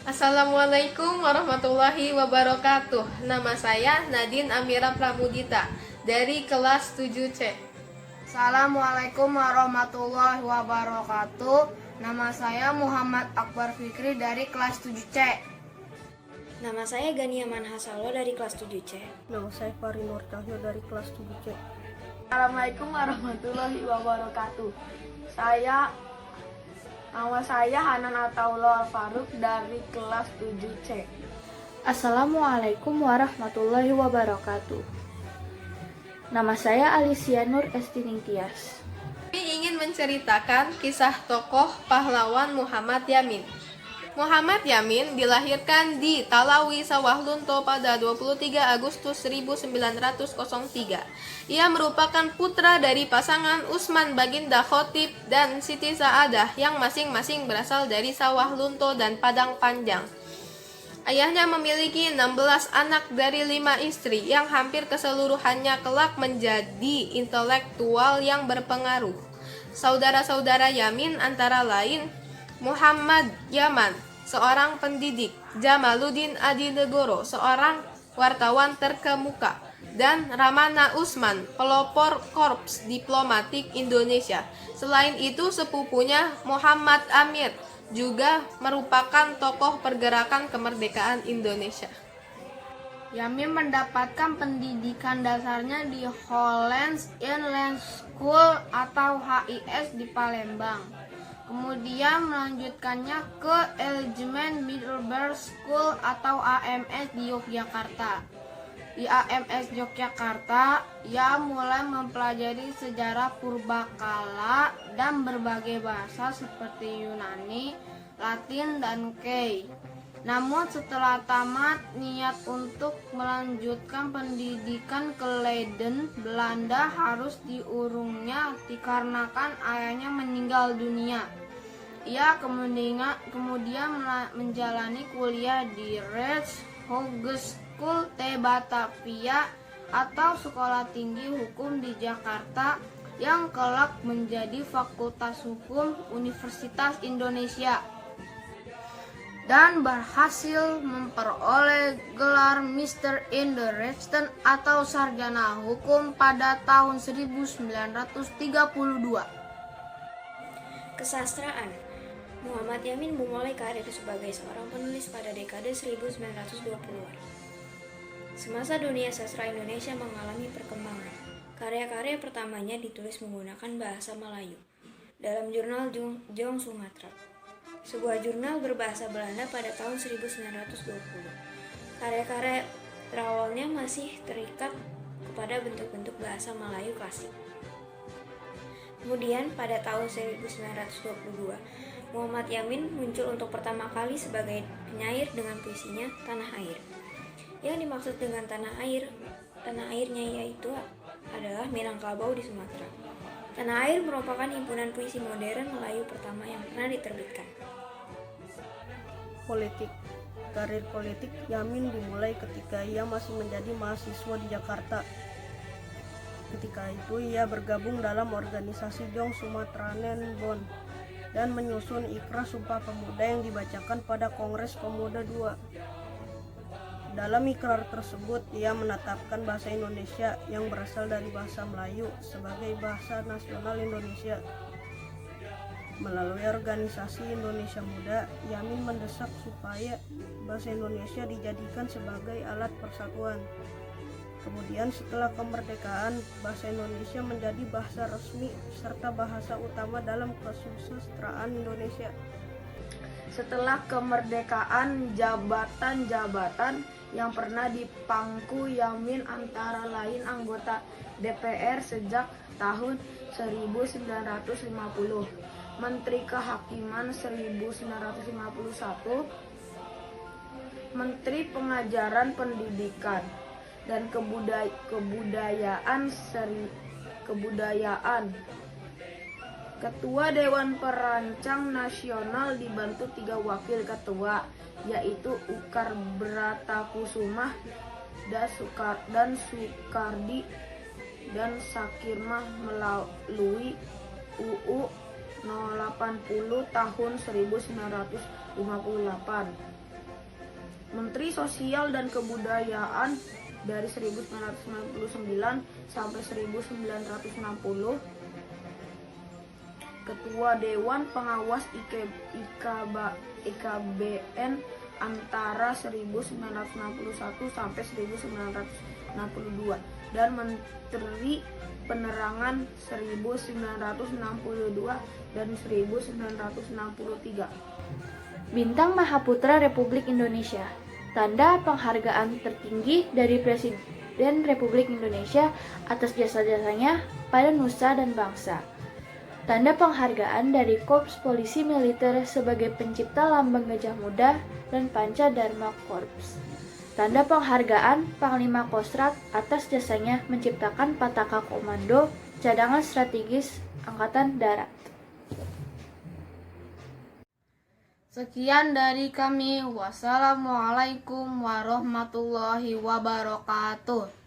Assalamualaikum warahmatullahi wabarakatuh. Nama saya Nadine Amira Pramudita dari kelas 7C. Assalamualaikum warahmatullahi wabarakatuh. Nama saya Muhammad Akbar Fikri dari kelas 7C. Nama saya Gania Manhasalo dari kelas 7C. Nama saya Fari Nur Cahyo dari kelas 7C. Assalamualaikum warahmatullahi wabarakatuh. Nama saya Hanan Ataullah Faruk dari kelas 7C. Assalamualaikum warahmatullahi wabarakatuh. Nama saya Alicia Nur Estining Tias. Kami ingin menceritakan kisah tokoh pahlawan Muhammad Yamin. Muhammad Yamin dilahirkan di Talawi Sawah Lunto pada 23 Agustus 1903. Ia merupakan putra dari pasangan Usman Baginda Khotib dan Siti Saadah yang masing-masing berasal dari Sawah Lunto dan Padang Panjang. Ayahnya memiliki 16 anak dari 5 istri yang hampir keseluruhannya kelak menjadi intelektual yang berpengaruh. Saudara-saudara Yamin antara lain Muhammad Yaman, seorang pendidik, Jamaluddin Adinegoro, seorang wartawan terkemuka, dan Ramana Usman, pelopor Korps Diplomatik Indonesia. Selain itu, sepupunya Muhammad Amir juga merupakan tokoh pergerakan kemerdekaan Indonesia. Yamin mendapatkan pendidikan dasarnya di Hollands Inland School atau HIS di Palembang. Kemudian melanjutkannya ke Elgemen Middlebury School atau AMS di Yogyakarta. Di AMS Yogyakarta, ia mulai mempelajari sejarah purbakala dan berbagai bahasa seperti Yunani, Latin, dan Kei. Namun setelah tamat, niat untuk melanjutkan pendidikan ke Leiden, Belanda harus diurungnya dikarenakan ayahnya meninggal dunia. Ia kemudian menjalani kuliah di Rijkshogeschool te Batavia atau Sekolah Tinggi Hukum di Jakarta yang kelak menjadi Fakultas Hukum Universitas Indonesia, dan berhasil memperoleh gelar Mister in the Rechten atau sarjana hukum pada tahun 1932. Kesastraan. Muhammad Yamin memulai karir sebagai seorang penulis pada dekade 1920-an. Semasa dunia sastra Indonesia mengalami perkembangan, karya-karya pertamanya ditulis menggunakan bahasa Melayu dalam jurnal Jong Sumatera, sebuah jurnal berbahasa Belanda pada tahun 1920. Karya-karya terawalnya masih terikat kepada bentuk-bentuk bahasa Melayu klasik. Kemudian pada tahun 1922, Muhammad Yamin muncul untuk pertama kali sebagai penyair dengan puisinya Tanah Air. Yang dimaksud dengan tanah airnya yaitu adalah Minangkabau di Sumatera. Tanah Air merupakan himpunan puisi modern Melayu pertama yang pernah diterbitkan. Politik. Karir politik Yamin dimulai ketika ia masih menjadi mahasiswa di Jakarta. Ketika itu ia bergabung dalam organisasi Jong Sumatranen Bond dan menyusun ikrar Sumpah Pemuda yang dibacakan pada Kongres Pemuda II. Dalam ikrar tersebut ia menetapkan bahasa Indonesia yang berasal dari bahasa Melayu sebagai bahasa nasional Indonesia. Melalui organisasi Indonesia Muda, Yamin mendesak supaya bahasa Indonesia dijadikan sebagai alat persatuan. Kemudian setelah kemerdekaan, bahasa Indonesia menjadi bahasa resmi serta bahasa utama dalam kesusastraan Indonesia. Setelah kemerdekaan, jabatan-jabatan yang pernah dipangku Yamin antara lain anggota DPR sejak tahun 1950, Menteri Kehakiman 1951, Menteri Pengajaran Pendidikan dan Kebudayaan, Ketua Dewan Perancang Nasional dibantu 3 wakil ketua, yaitu Ukar Bratakusumah dan Sukardi dan Sakirmah melalui UU 080 tahun 1958. Menteri Sosial dan Kebudayaan dari 1999 sampai 1960, Ketua Dewan Pengawas IKBN antara 1961 sampai 1962, dan Menteri Penerangan 1962 dan 1963. Bintang Mahaputra Republik Indonesia, tanda penghargaan tertinggi dari Presiden Republik Indonesia atas jasa-jasanya pada nusa dan bangsa. Tanda penghargaan dari Korps Polisi Militer sebagai pencipta Lambang Gajah Muda dan Panca Dharma Korps. Tanda penghargaan Panglima Kostrat atas jasanya menciptakan Pataka Komando Cadangan Strategis Angkatan Darat. Sekian dari kami. Wassalamualaikum warahmatullahi wabarakatuh.